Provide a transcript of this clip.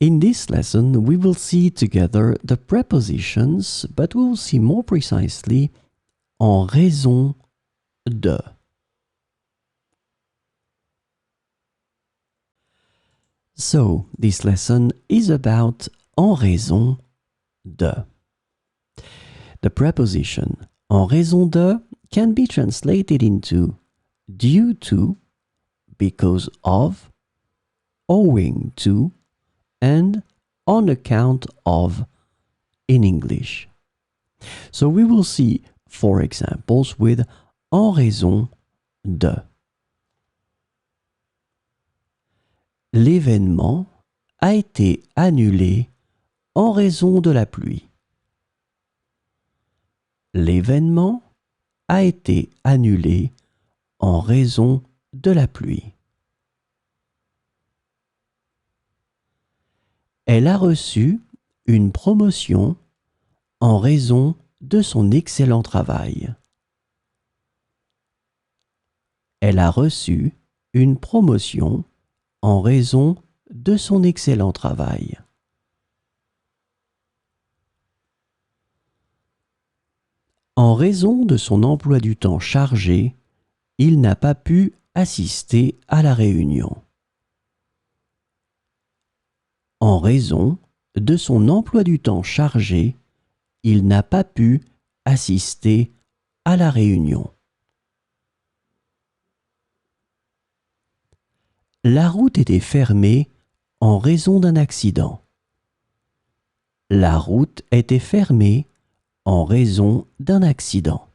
In this lesson, we will see together the prepositions, but we will see more precisely en raison de. So, this lesson is about en raison de. The preposition en raison de can be translated into due to, because of, owing to, and on account of in English. So we will see 4 examples with en raison de. L'événement a été annulé en raison de la pluie. L'événement a été annulé en raison de la pluie. Elle a reçu une promotion en raison de son excellent travail. Elle a reçu une promotion en raison de son excellent travail. En raison de son emploi du temps chargé, il n'a pas pu assister à la réunion. En raison de son emploi du temps chargé, il n'a pas pu assister à la réunion. La route était fermée en raison d'un accident. La route était fermée en raison d'un accident.